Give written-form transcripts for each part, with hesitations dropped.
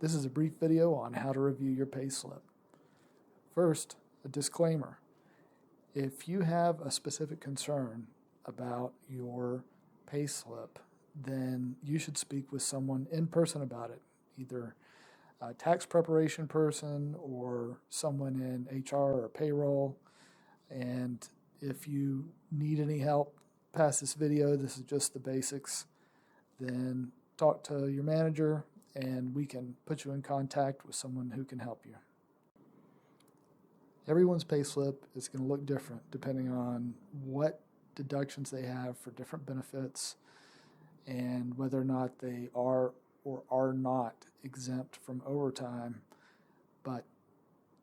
This is a brief video on how to review your payslip. First, a disclaimer. If you have a specific concern about your payslip, then you should speak with someone in person about it, either a tax preparation person or someone in HR or payroll. And if you need any help past this video, this is just the basics, then talk to your manager and we can put you in contact with someone who can help you. Everyone's payslip is going to look different depending on what deductions they have for different benefits and whether or not they are or are not exempt from overtime, but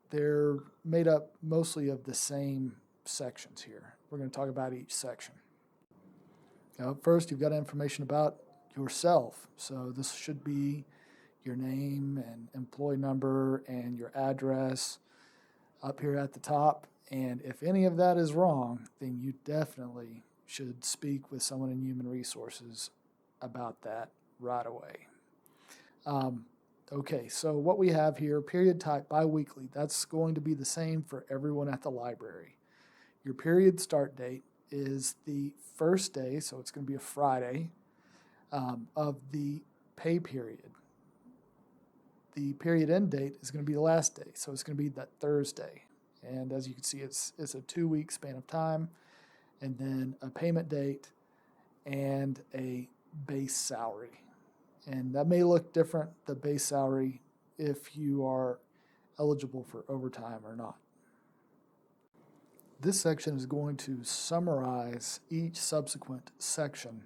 they're made up mostly of the same sections here. We're going to talk about each section. Now, first, you've got information about yourself. So this should be your name and employee number and your address up here at the top. And if any of that is wrong, then you definitely should speak with someone in Human Resources about that right away. Okay, so what we have here, period type biweekly, that's going to be the same for everyone at the library. Your period start date is the first day, so it's going to be a Friday, of the pay period. The period end date is going to be the last day, so it's going to be that Thursday. And as you can see, it's a 2-week span of time, and then a payment date and a base salary. And that may look different, the base salary, if you are eligible for overtime or not. This section is going to summarize each subsequent section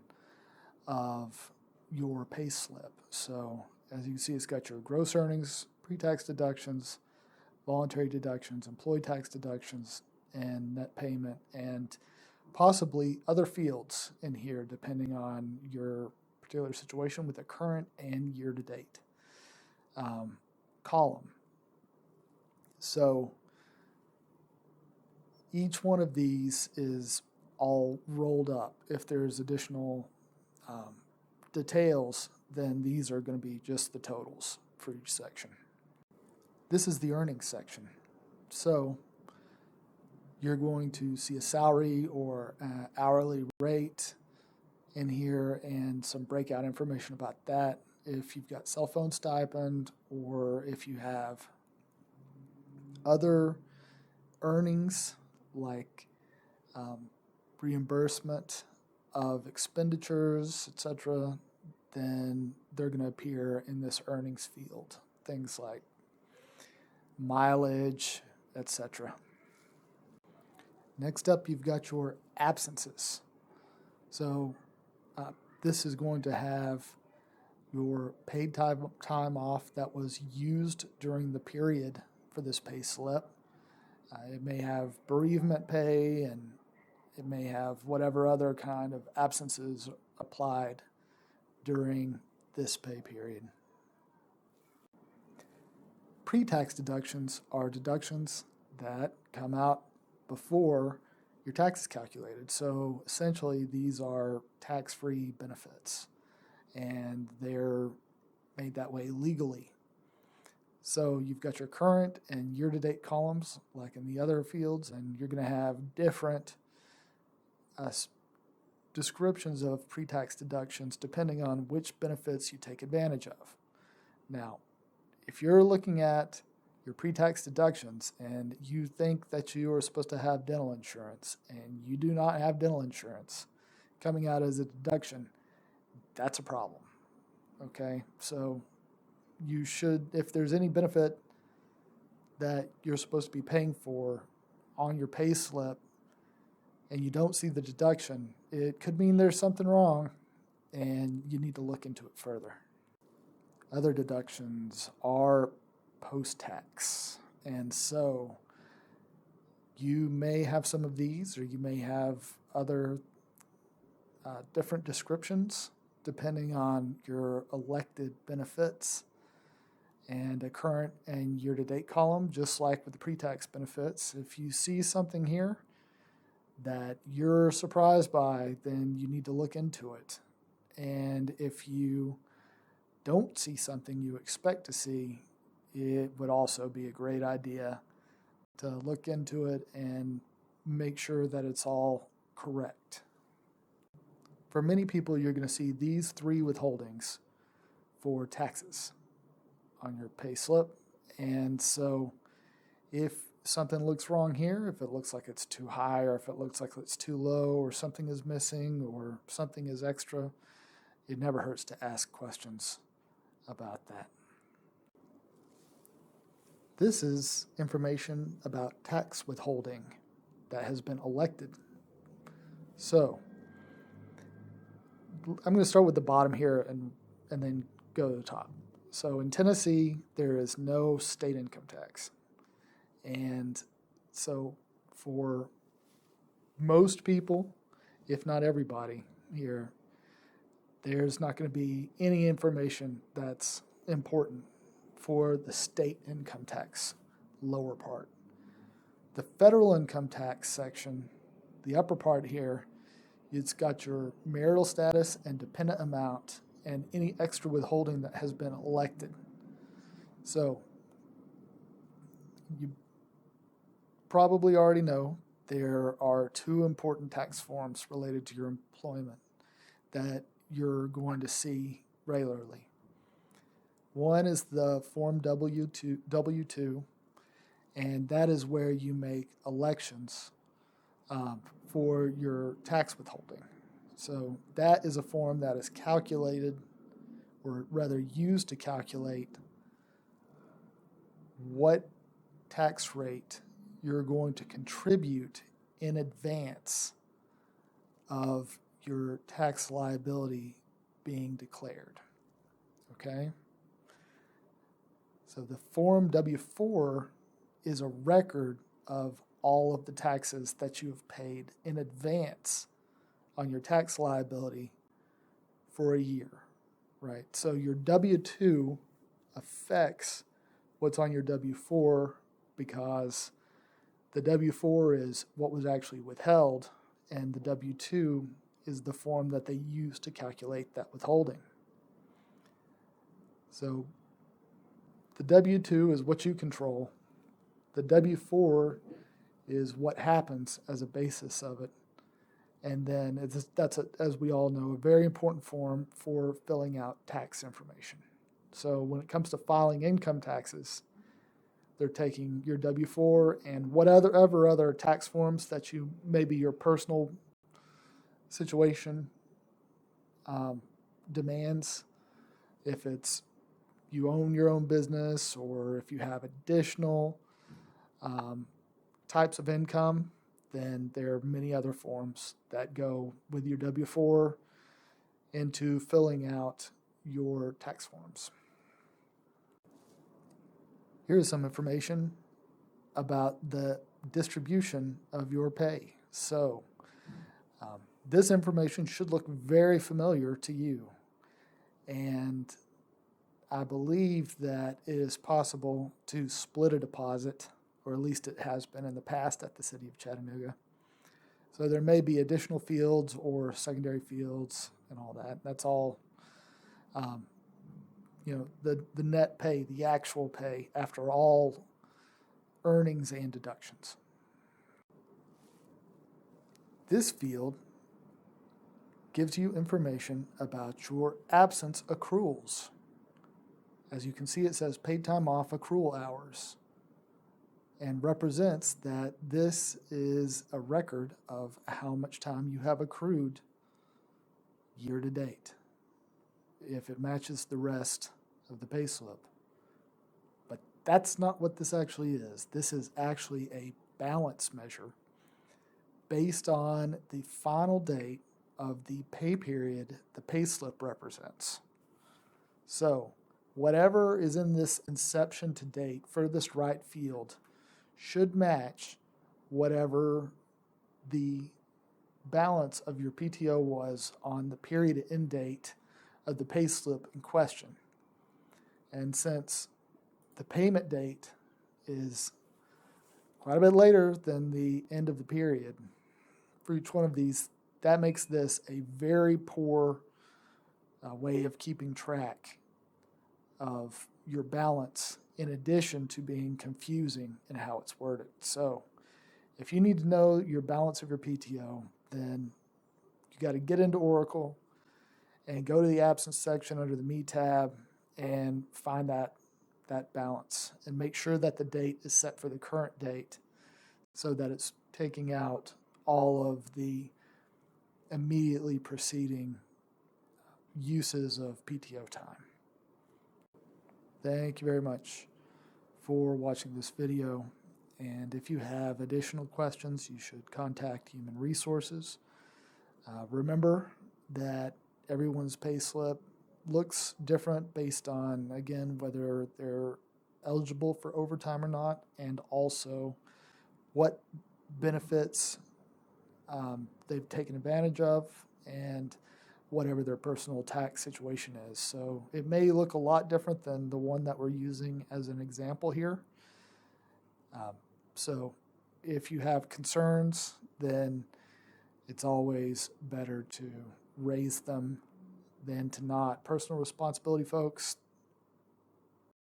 of your pay slip. So as you can see, it's got your gross earnings, pre-tax deductions, voluntary deductions, employee tax deductions, and net payment, and possibly other fields in here depending on your particular situation with a current and year-to-date column. So each one of these is all rolled up. If there's additional details, then these are going to be just the totals for each section. This is the earnings section. So you're going to see a salary or hourly rate in here and some breakout information about that. If you've got cell phone stipend or if you have other earnings like reimbursement of expenditures, etc., then they're going to appear in this earnings field. Things like mileage, etc. Next up, you've got your absences. So this is going to have your paid time off that was used during the period for this pay slip. It may have bereavement pay, and it may have whatever other kind of absences applied during this pay period. Pre-tax deductions are deductions that come out before your tax is calculated. So essentially, these are tax-free benefits, and they're made that way legally. So you've got your current and year-to-date columns, like in the other fields, and you're going to have different descriptions of pre-tax deductions depending on which benefits you take advantage of. Now, if you're looking at your pre-tax deductions and you think that you are supposed to have dental insurance and you do not have dental insurance coming out as a deduction, that's a problem. Okay, so you should, if there's any benefit that you're supposed to be paying for on your pay slip and you don't see the deduction, it could mean there's something wrong and you need to look into it further. Other deductions are post-tax, and so you may have some of these or you may have other different descriptions depending on your elected benefits, and a current and year-to-date column, just like with the pre-tax benefits. If you see something here that you're surprised by, then you need to look into it. And if you don't see something you expect to see, it would also be a great idea to look into it and make sure that it's all correct. For many people, you're going to see these three withholdings for taxes on your pay slip. And so if something looks wrong here, if it looks like it's too high, or if it looks like it's too low, or something is missing, or something is extra, it never hurts to ask questions about that. This is information about tax withholding that has been elected. So I'm going to start with the bottom here and then go to the top. So in Tennessee, there is no state income tax. And so for most people, if not everybody here, there's not going to be any information that's important for the state income tax lower part. The federal income tax section, the upper part here, it's got your marital status and dependent amount and any extra withholding that has been elected. So you probably already know there are two important tax forms related to your employment that you're going to see regularly. One is the Form W-2, and that is where you make elections for your tax withholding. So that is a form that is calculated, or rather used to calculate what tax rate you're going to contribute in advance of your tax liability being declared. Okay? So the Form W-4 is a record of all of the taxes that you have paid in advance on your tax liability for a year, right? So your W-2 affects what's on your W-4 because the W-4 is what was actually withheld, and the W-2 is the form that they use to calculate that withholding. So the W-2 is what you control. The W-4 is what happens as a basis of it. And then that's, as we all know, a very important form for filling out tax information. So when it comes to filing income taxes, they're taking your W-4 and whatever other tax forms that you, maybe your personal situation demands, if it's you own your own business or if you have additional types of income, then there are many other forms that go with your W-4 into filling out your tax forms. Here's some information about the distribution of your pay. So this information should look very familiar to you. And I believe that it is possible to split a deposit, or at least it has been in the past at the City of Chattanooga. So there may be additional fields or secondary fields and all that. That's all, the net pay, the actual pay after all earnings and deductions. This field gives you information about your absence accruals. As you can see, it says paid time off accrual hours, and represents that this is a record of how much time you have accrued year to date, if it matches the rest of the pay slip. But that's not what this actually is. This is actually a balance measure based on the final date of the pay period the pay slip represents. So whatever is in this inception to date furthest right field should match whatever the balance of your PTO was on the period end date of the pay slip in question. And since the payment date is quite a bit later than the end of the period for each one of these, that makes this a very poor way of keeping track of your balance in addition to being confusing in how it's worded. So if you need to know your balance of your PTO, then you got to get into Oracle and go to the absence section under the Me tab and find that balance and make sure that the date is set for the current date so that it's taking out all of the immediately preceding uses of PTO time. Thank you very much for watching this video. And if you have additional questions, you should contact Human Resources. Remember that everyone's payslip looks different based on, again, whether they're eligible for overtime or not, and also what benefits they've taken advantage of, and whatever their personal tax situation is. So it may look a lot different than the one that we're using as an example here. So if you have concerns, then it's always better to raise them than to not. Personal responsibility, folks,